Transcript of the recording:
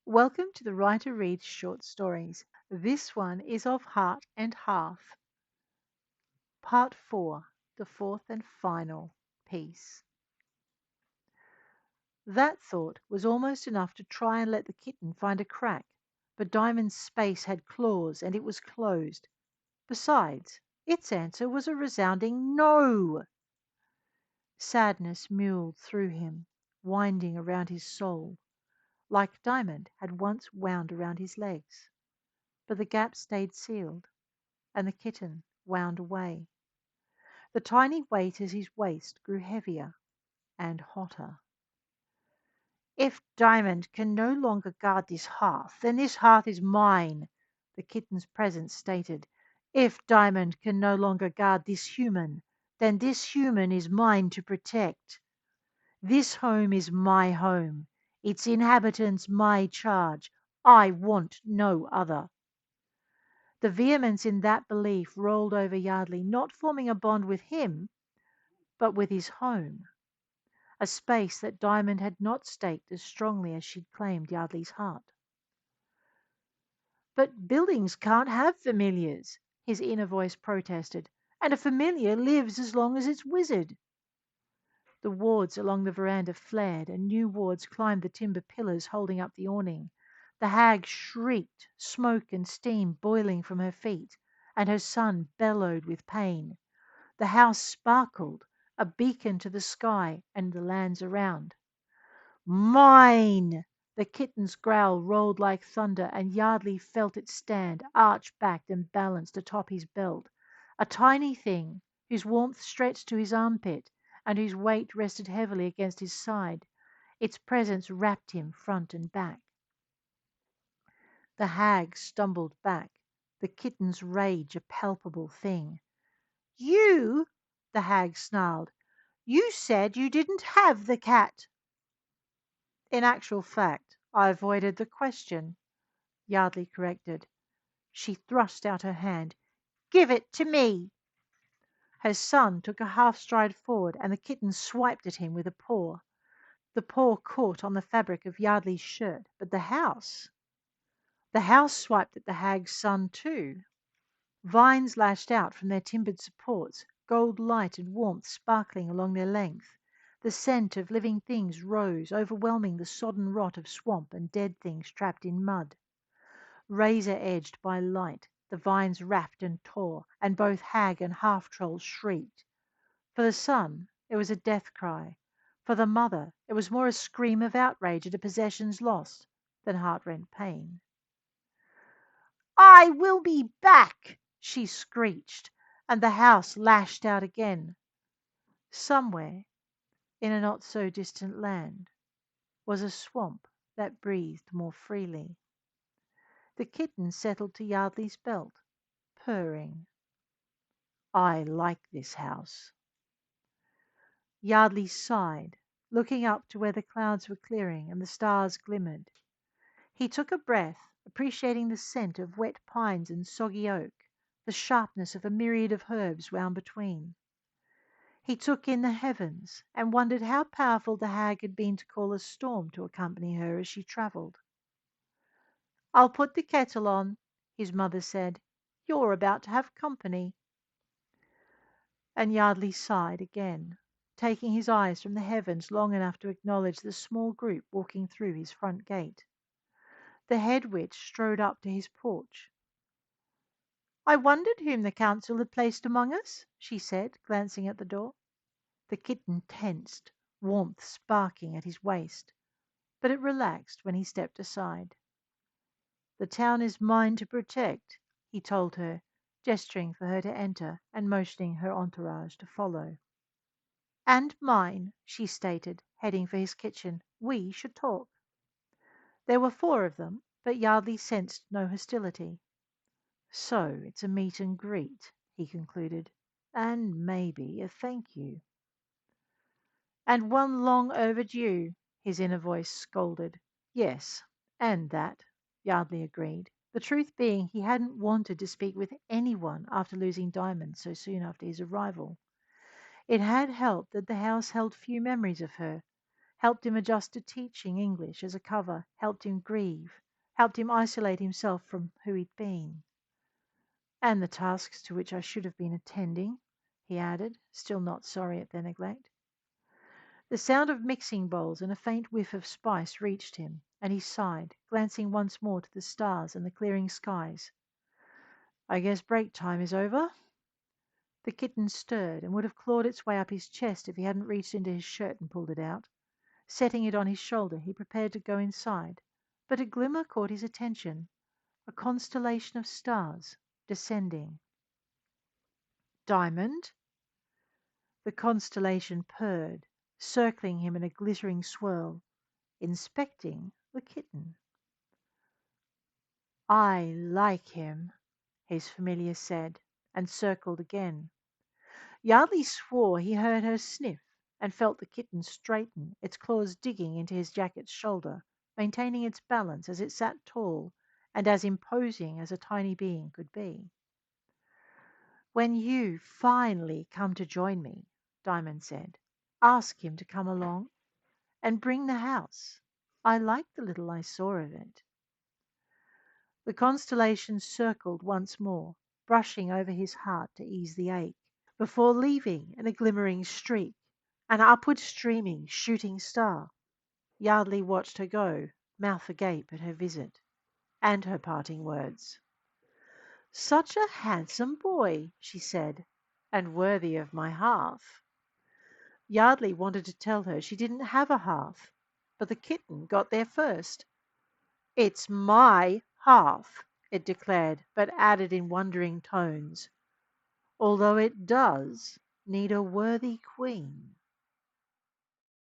Welcome to the Writer Reads Short Stories. This one is of Heart and Hearth, Part 4, the fourth and final piece. That thought was almost enough to try and let the kitten find a crack, but Diamond's space had claws and it was closed. Besides, its answer was a resounding no. Sadness mewed through him, winding around his soul, like Diamond had once wound around his legs. But the gap stayed sealed, and the kitten wound away. The tiny weight at his waist grew heavier and hotter. "If Diamond can no longer guard this hearth, then this hearth is mine," the kitten's presence stated. "If Diamond can no longer guard this human, then this human is mine to protect. This home is my home, its inhabitants my charge. I want no other." The vehemence in that belief rolled over Yardley, not forming a bond with him, but with his home, a space that Diamond had not staked as strongly as she'd claimed Yardley's heart. "But buildings can't have familiars," his inner voice protested, "and a familiar lives as long as its wizard." The wards along the veranda flared, and new wards climbed the timber pillars holding up the awning. The hag shrieked, smoke and steam boiling from her feet, and her son bellowed with pain. The house sparkled, a beacon to the sky and the lands around. "Mine!" The kitten's growl rolled like thunder, and Yardley felt it stand, arch-backed and balanced atop his belt, a tiny thing whose warmth stretched to his armpit and whose weight rested heavily against his side. Its presence wrapped him front and back. The hag stumbled back, the kitten's rage a palpable thing. "You!" the hag snarled. "You said you didn't have the cat." "In actual fact, I avoided the question," Yardley corrected. She thrust out her hand. "Give it to me." Her son took a half stride forward, and the kitten swiped at him with a paw. The paw caught on the fabric of Yardley's shirt, but the house. The house swiped at the hag's son too. Vines lashed out from their timbered supports, gold light and warmth sparkling along their length. The scent of living things rose, overwhelming the sodden rot of swamp and dead things trapped in mud. Razor-edged by light, the vines wrapped and tore, and both hag and half-troll shrieked. For the son, it was a death cry. For the mother, it was more a scream of outrage at a possessions lost than heart-rent pain. "I will be back!" she screeched, and the house lashed out again. Somewhere, in a not-so-distant land, was a swamp that breathed more freely. The kitten settled to Yardley's belt, purring. "I like this house." Yardley sighed, looking up to where the clouds were clearing and the stars glimmered. He took a breath, appreciating the scent of wet pines and soggy oak, the sharpness of a myriad of herbs wound between. He took in the heavens, and wondered how powerful the hag had been to call a storm to accompany her as she travelled. "I'll put the kettle on," his mother said. "You're about to have company." And Yardley sighed again, taking his eyes from the heavens long enough to acknowledge the small group walking through his front gate. The head witch strode up to his porch. "I wondered whom the council had placed among us," she said, glancing at the door. The kitten tensed, warmth sparking at his waist, but it relaxed when he stepped aside. "The town is mine to protect," he told her, gesturing for her to enter and motioning her entourage to follow. "And mine," she stated, heading for his kitchen. "We should talk." There were 4 of them, but Yardley sensed no hostility. "So it's a meet and greet," he concluded, "and maybe a thank you." "And one long overdue," his inner voice scolded. "Yes, and that," Yardley agreed, the truth being he hadn't wanted to speak with anyone after losing Diamond so soon after his arrival. It had helped that the house held few memories of her, helped him adjust to teaching English as a cover, helped him grieve, helped him isolate himself from who he'd been. And the tasks to which I should have been attending, he added, still not sorry at their neglect. The sound of mixing bowls and a faint whiff of spice reached him, and he sighed, glancing once more to the stars and the clearing skies. I guess break time is over? The kitten stirred and would have clawed its way up his chest if he hadn't reached into his shirt and pulled it out. Setting it on his shoulder, he prepared to go inside, but a glimmer caught his attention, a constellation of stars descending. Diamond? The constellation purred, circling him in a glittering swirl, inspecting the kitten. I like him, his familiar said, and circled again. Yardley swore he heard her sniff and felt the kitten straighten, its claws digging into his jacket's shoulder, maintaining its balance as it sat tall and as imposing as a tiny being could be. When you finally come to join me, Diamond said, ask him to come along and bring the house. I like the little I saw of it. The constellation circled once more, brushing over his heart to ease the ache, before leaving in a glimmering streak, an upward streaming shooting star. Yardley watched her go, mouth agape at her visit, and her parting words. Such a handsome boy, she said, and worthy of my hearth. Yardley wanted to tell her she didn't have a hearth, but the kitten got there first. It's my hearth, it declared, but added in wondering tones, although it does need a worthy queen.